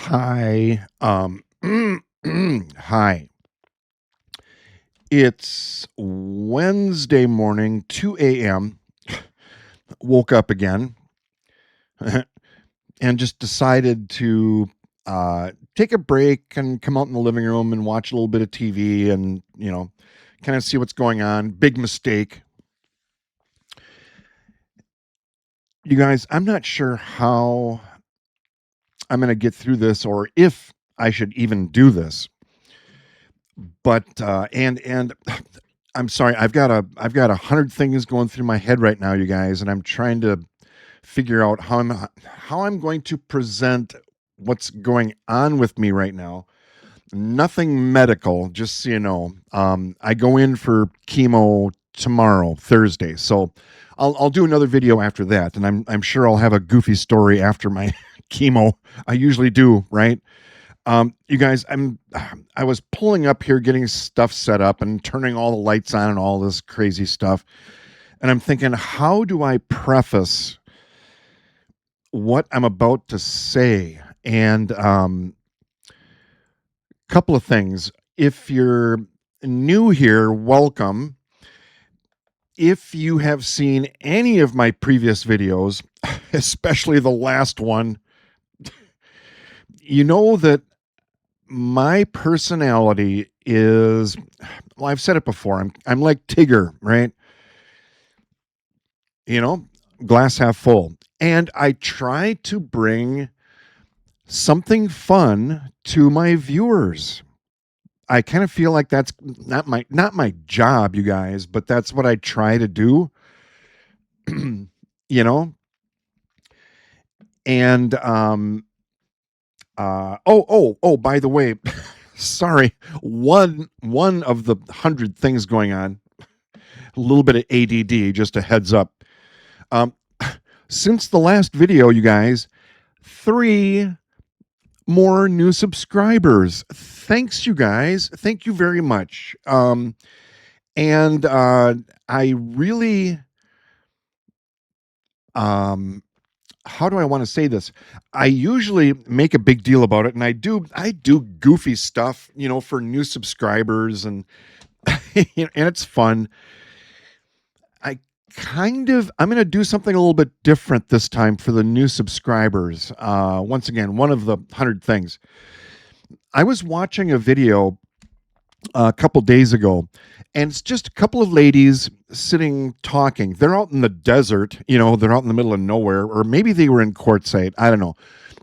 Hi. Hi. It's Wednesday morning, 2 a.m. Woke up again and just decided to take a break and come out in the living room and watch a little bit of TV and, kind of see what's going on. Big mistake. You guys, I'm not sure how I'm going to get through this or if I should even do this. But and I'm sorry, I've got 100 things going through my head right now, you guys, and I'm trying to figure out how I'm going to present what's going on with me right now. Nothing medical, just so you know. I go in for chemo tomorrow, Thursday, so I'll do another video after that, and I'm sure I'll have a goofy story after my chemo. I usually do, right? You guys, I was pulling up here, getting stuff set up and turning all the lights on and all this crazy stuff. And I'm thinking, how do I preface what I'm about to say? And couple of things. If you're new here, welcome. If you have seen any of my previous videos, especially the last one, you know that my personality is, well, I've said it before. I'm like Tigger, right? You know, glass half full. And I try to bring something fun to my viewers. I kind of feel like that's not my job, you guys, but that's what I try to do. you know? And by the way, sorry, one of the 100 things going on, a little bit of ADD, just a heads up. Since the last video, you guys, 3 more new subscribers. Thanks, you guys. Thank you very much. And I really, how do I want to say this? I usually make a big deal about it, and I do goofy stuff, for new subscribers, and and it's fun. I'm going to do something a little bit different this time for the new subscribers. Once again, one of the 100 things. I was watching a video a couple days ago, and it's just a couple of ladies sitting talking. They're out in the desert, they're out in the middle of nowhere, or maybe they were in Quartzsite. I don't know.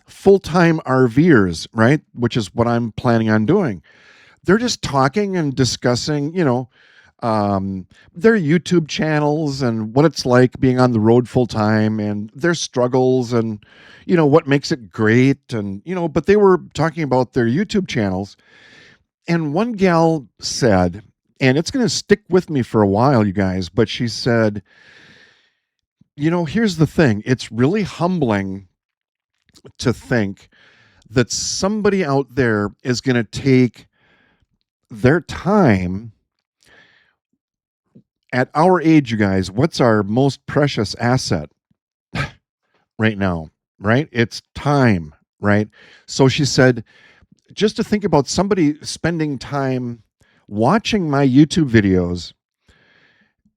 Full-time RVers, right? Which is what I'm planning on doing. They're just talking and discussing, their YouTube channels and what it's like being on the road full time and their struggles and, what makes it great. And, but they were talking about their YouTube channels. And one gal said, and it's going to stick with me for a while, you guys, but she said, here's the thing. It's really humbling to think that somebody out there is going to take their time. At our age, you guys, what's our most precious asset right now, right? It's time, right? So she said, just to think about somebody spending time watching my YouTube videos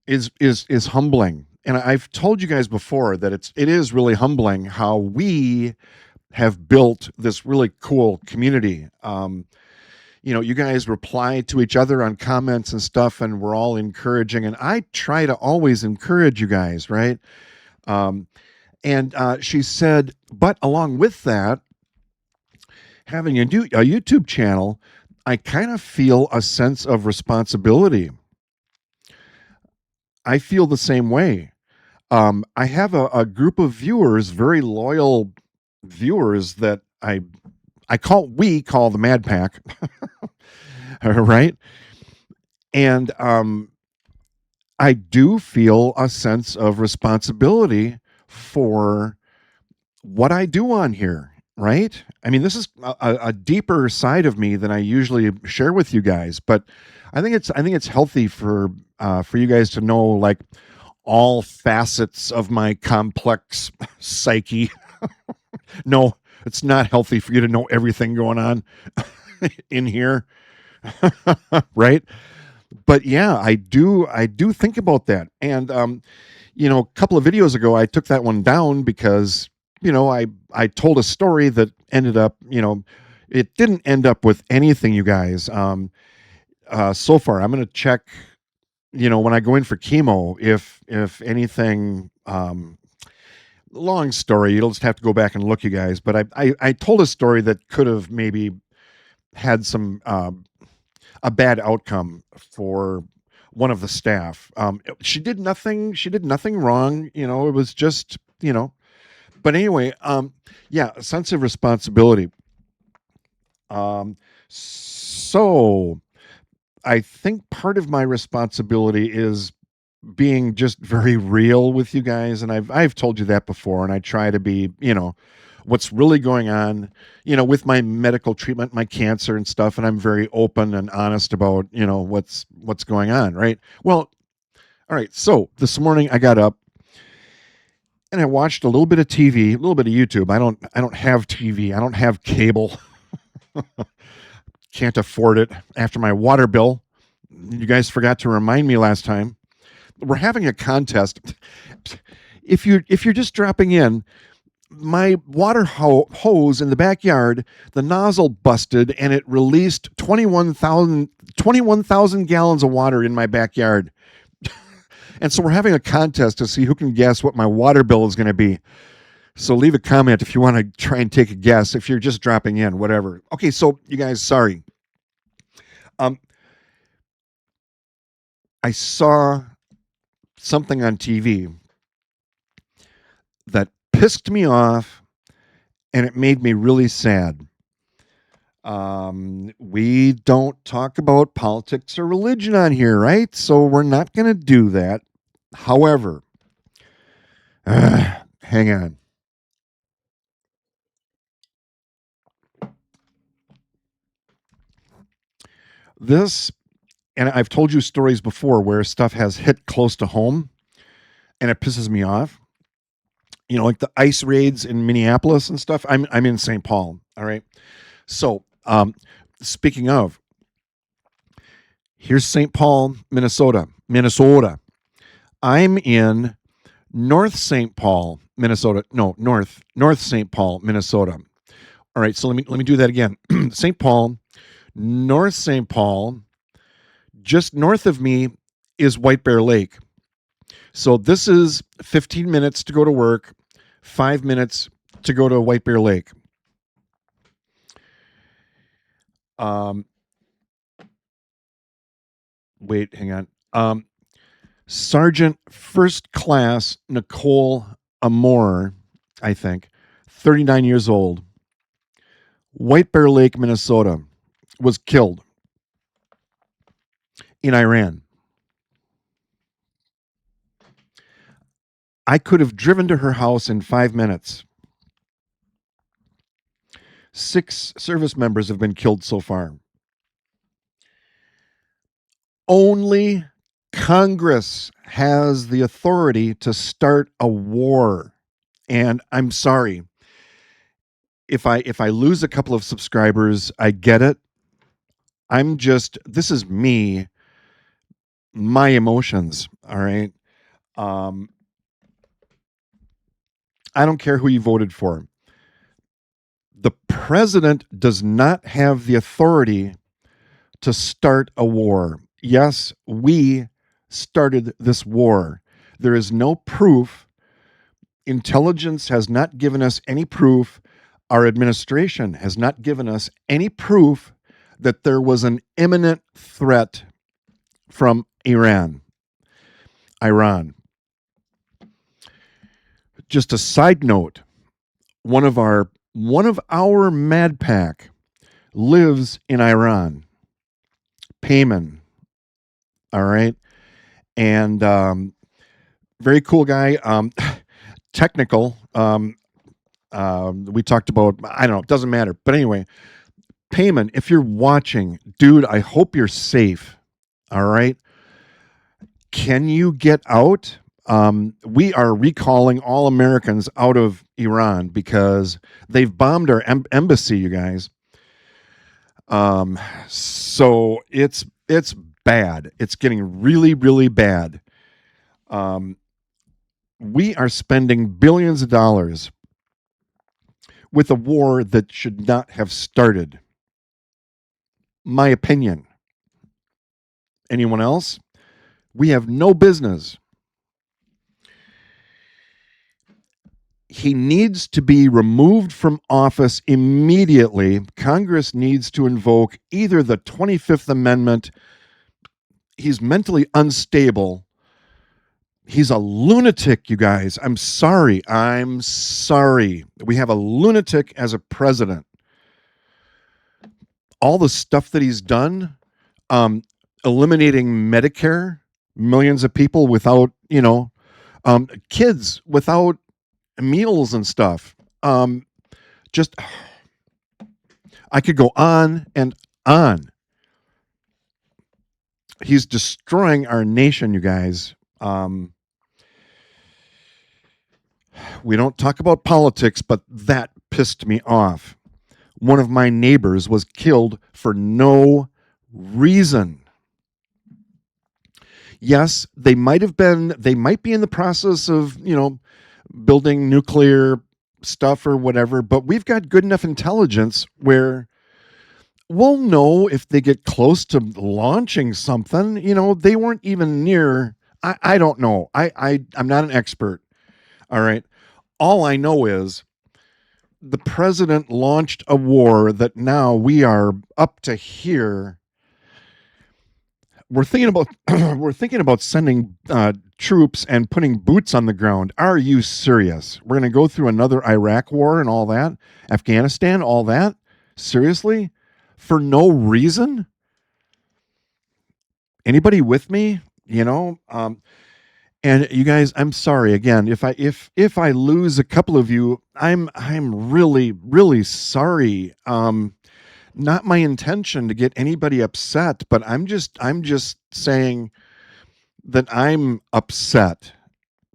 is humbling. And I've told you guys before that it is really humbling how we have built this really cool community. You guys reply to each other on comments and stuff, and we're all encouraging. And I try to always encourage you guys, right? And she said, but along with that, having a YouTube channel, I kind of feel a sense of responsibility. I feel the same way. I have a group of viewers, very loyal viewers that we call the Mad Pack, right? And I do feel a sense of responsibility for what I do on here, right? I mean, this is a deeper side of me than I usually share with you guys, but I think it's healthy for you guys to know, like, all facets of my complex psyche. No, It's not healthy for you to know everything going on in here, right? But yeah, I do think about that. And a couple of videos ago I took that one down because, I told a story that ended up, it didn't end up with anything, you guys. So far I'm going to check, when I go in for chemo, if anything, long story, you'll just have to go back and look, you guys. But I told a story that could have maybe had some a bad outcome for one of the staff. She did nothing. She did nothing wrong. It was just. But anyway, yeah, a sense of responsibility. So I think part of my responsibility is being just very real with you guys, and I've told you that before, and I try to be, what's really going on, with my medical treatment, my cancer and stuff, and I'm very open and honest about, what's going on, right? Well, all right. So this morning I got up and I watched a little bit of TV, a little bit of YouTube. I don't have TV. I don't have cable. Can't afford it after my water bill. You guys forgot to remind me last time. We're having a contest. If you're just dropping in, my water hose in the backyard, the nozzle busted and it released 21,000 gallons of water in my backyard. And so we're having a contest to see who can guess what my water bill is going to be. So leave a comment if you want to try and take a guess. If you're just dropping in, whatever. Okay, so you guys, sorry. I saw something on TV that pissed me off and it made me really sad. We don't talk about politics or religion on here, right? So we're not going to do that. However, hang on. This, and I've told you stories before where stuff has hit close to home and it pisses me off. Like the ice raids in Minneapolis and stuff. I'm in St. Paul. All right. So, speaking of, here's St. Paul, Minnesota. I'm in North St. Paul, Minnesota. No, North St. Paul, Minnesota. All right, so let me do that again. St. Paul, North St. Paul. Just north of me is White Bear Lake. So this is 15 minutes to go to work, 5 minutes to go to White Bear Lake. Wait, hang on. Sergeant First Class Nicole Amore, I think, 39 years old, White Bear Lake, Minnesota, was killed in Iran. I could have driven to her house in 5 minutes. 6 service members have been killed so far. Only Congress has the authority to start a war. And I'm sorry. If I lose a couple of subscribers, I get it. This is me, my emotions, all right? I don't care who you voted for. The president does not have the authority to start a war. Yes, we started this war. There is no proof. Intelligence has not given us any proof. Our administration has not given us any proof that there was an imminent threat from Iran. Just a side note, one of our Mad Pack lives in Iran. Payman. All right. And very cool guy. Technical. We talked about, I don't know, it doesn't matter. But anyway, Payman, if you're watching, dude, I hope you're safe. All right. Can you get out? We are recalling all Americans out of Iran because they've bombed our embassy, you guys. So it's bad. It's getting really, really bad. Um, we are spending billions of dollars with a war that should not have started. My opinion. Anyone else? We have no business. He needs to be removed from office immediately. Congress needs to invoke either the 25th Amendment. He's mentally unstable. He's a lunatic, you guys. I'm sorry. I'm sorry. We have a lunatic as a president. All the stuff that he's done, eliminating Medicare, millions of people without, kids without meals and stuff. Just, I could go on and on. He's destroying our nation, you guys. We don't talk about politics, but that pissed me off. One of my neighbors was killed for no reason. Yes, they might be in the process of, building nuclear stuff or whatever, but we've got good enough intelligence where we'll know if they get close to launching something. They weren't even near. I don't know. I'm not an expert. All right. All I know is the president launched a war that now we are up to here. We're thinking about sending troops and putting boots on the ground. Are you serious? We're going to go through another Iraq war and all that, Afghanistan, all that. Seriously, for no reason. Anybody with me? And you guys, I'm sorry again if I lose a couple of you. I'm really, really sorry. Not my intention to get anybody upset, but I'm just saying that I'm upset.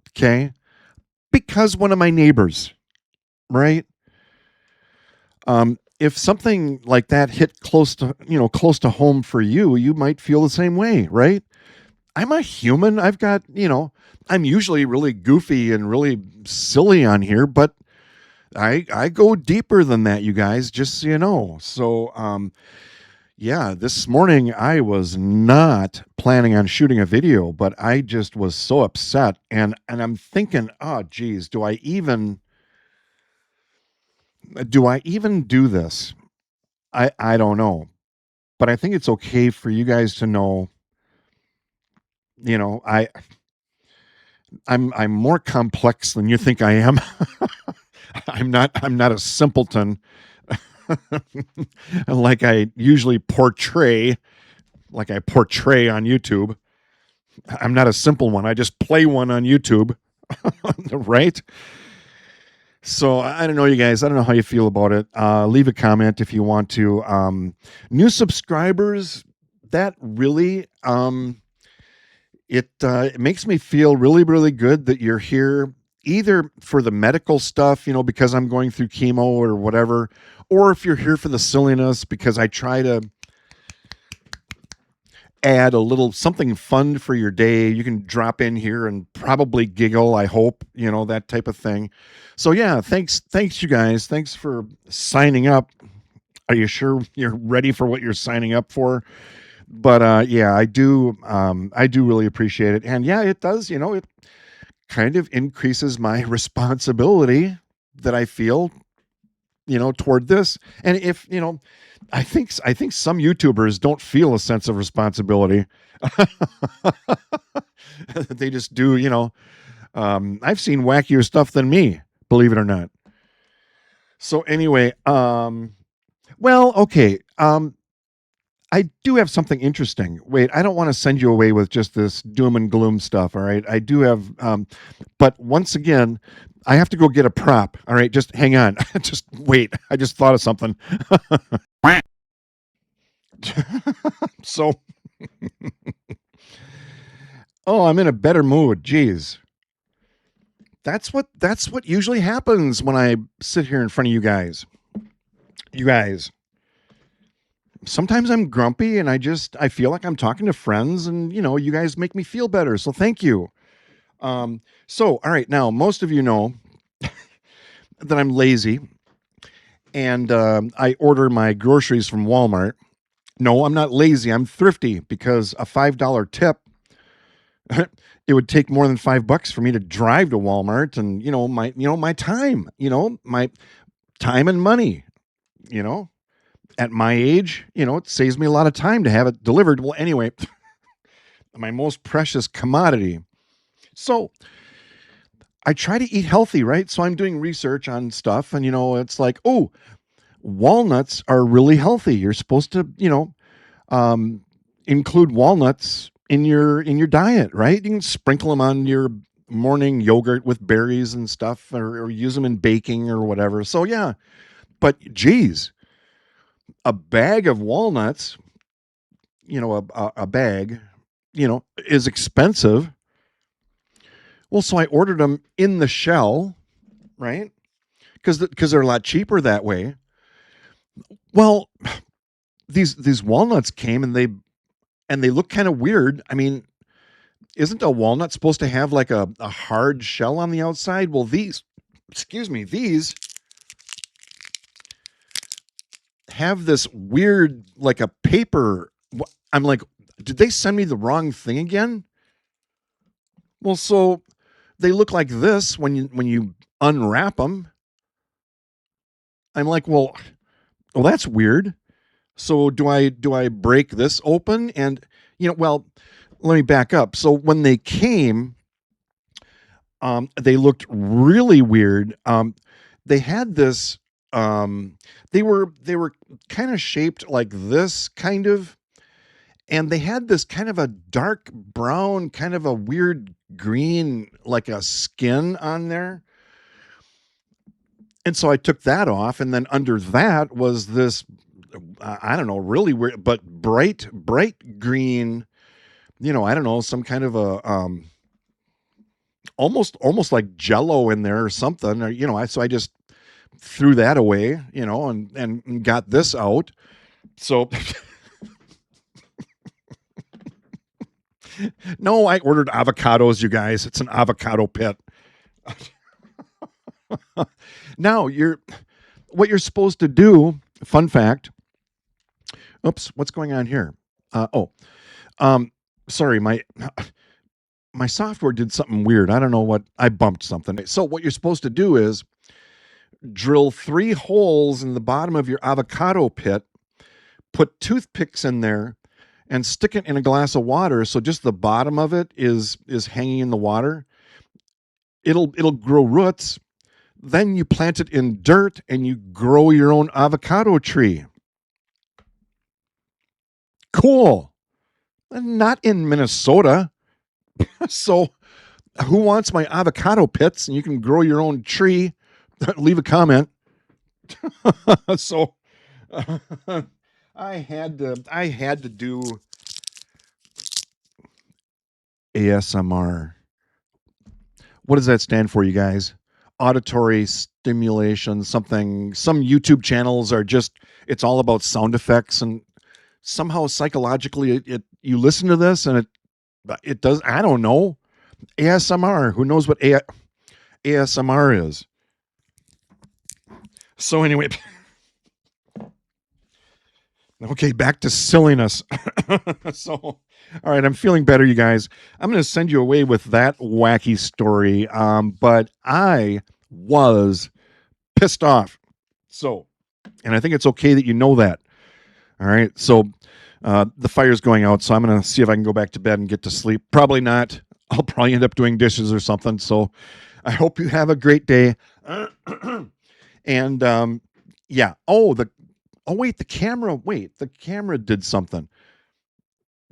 Okay, because one of my neighbors, right? If something like that hit close to home for you, you might feel the same way, right? I'm a human. I've got, I'm usually really goofy and really silly on here, but I go deeper than that, you guys, just so you know. So, yeah, this morning I was not planning on shooting a video, but I just was so upset, and I'm thinking, oh, geez, do I even do this? I don't know, but I think it's okay for you guys to know. I'm more complex than you think I am. I'm not a simpleton like I usually portray, like I portray on YouTube. I'm not a simple one. I just play one on YouTube, right? So I don't know, you guys. I don't know how you feel about it. Leave a comment if you want to. New subscribers, that really it makes me feel really, really good that you're here, either for the medical stuff, because I'm going through chemo or whatever, or if you're here for the silliness, because I try to add a little something fun for your day. You can drop in here and probably giggle, I hope, that type of thing. So yeah, thanks you guys. Thanks for signing up. Are you sure you're ready for what you're signing up for? But yeah, I do really appreciate it. And yeah, it does, it kind of increases my responsibility that I feel, toward this. And if, I think some YouTubers don't feel a sense of responsibility. They just do, I've seen wackier stuff than me, believe it or not. So anyway, well, okay. I do have something interesting. Wait, I don't want to send you away with just this doom and gloom stuff. All right. I do have, but once again, I have to go get a prop. All right. Just hang on. Just wait. I just thought of something. So, oh, I'm in a better mood. Jeez. That's what usually happens when I sit here in front of you guys. You guys, sometimes I'm grumpy and I feel like I'm talking to friends, and you guys make me feel better. So thank you. So all right, now most of you know that I'm lazy, and I order my groceries from Walmart. No, I'm not lazy. I'm thrifty because a $5 tip, it would take more than $5 for me to drive to Walmart, and my time, my time and money, you know. At my age, it saves me a lot of time to have it delivered. Well, anyway, my most precious commodity. So I try to eat healthy, right? So I'm doing research on stuff, and it's like, oh, walnuts are really healthy. You're supposed to, um, include walnuts in your diet, right? You can sprinkle them on your morning yogurt with berries and stuff, or use them in baking or whatever. So yeah, but geez, a bag of walnuts, a bag, is expensive. Well, so I ordered them in the shell, right? Because they're a lot cheaper that way. Well, these walnuts came, and they look kind of weird. I mean, isn't a walnut supposed to have like a hard shell on the outside? Well, these have this weird, like a paper. I'm like, did they send me the wrong thing again? Well, so they look like this when you unwrap them. I'm like, well, that's weird. So do I break this open? And well, let me back up. So when they came, they looked really weird. They had this. They were kind of shaped like this, kind of, and they had this kind of a dark brown, kind of a weird green, like a skin on there. And so I took that off, and then under that was this, I don't know, really weird, but bright green. I don't know, some kind of a almost like Jello in there or something. Or I just threw that away, and got this out. So no, I ordered avocados, you guys. It's an avocado pit. Now what you're supposed to do. Fun fact. Oops, what's going on here? Um, sorry, my software did something weird. I don't know what, I bumped something. So what you're supposed to do is drill 3 holes in the bottom of your avocado pit, put toothpicks in there, and stick it in a glass of water. So just the bottom of it is hanging in the water. It'll grow roots. Then you plant it in dirt and you grow your own avocado tree. Cool. Not in Minnesota. So who wants my avocado pits? And you can grow your own tree. Leave a comment. So I had to do ASMR. What does that stand for, you guys? Auditory stimulation, something. Some YouTube channels are just, it's all about sound effects, and somehow psychologically you listen to this and it does, I don't know. ASMR. Who knows what ASMR is? So anyway, okay, back to silliness. So, all right, I'm feeling better, you guys. I'm going to send you away with that wacky story. But I was pissed off. So, and I think it's okay that you know that. All right. So, the fire's going out. So I'm going to see if I can go back to bed and get to sleep. Probably not. I'll probably end up doing dishes or something. So I hope you have a great day. And, yeah. Wait, the camera did something.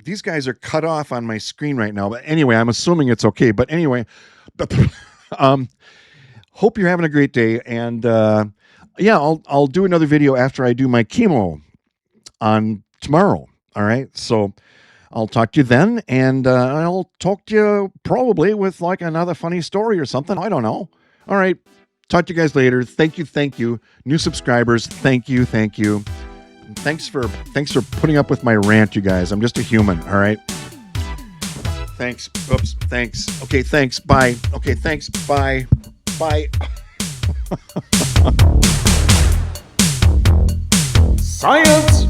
These guys are cut off on my screen right now. But anyway, I'm assuming it's okay. But anyway, hope you're having a great day. And yeah, I'll do another video after I do my chemo on tomorrow. All right. So I'll talk to you then, and I'll talk to you probably with like another funny story or something. I don't know. All right. Talk to you guys later. Thank you. Thank you. New subscribers. Thank you. Thank you. And thanks for putting up with my rant, you guys. I'm just a human. All right. Thanks. Oops. Thanks. Okay. Thanks. Bye. Okay. Thanks. Bye. Bye. Science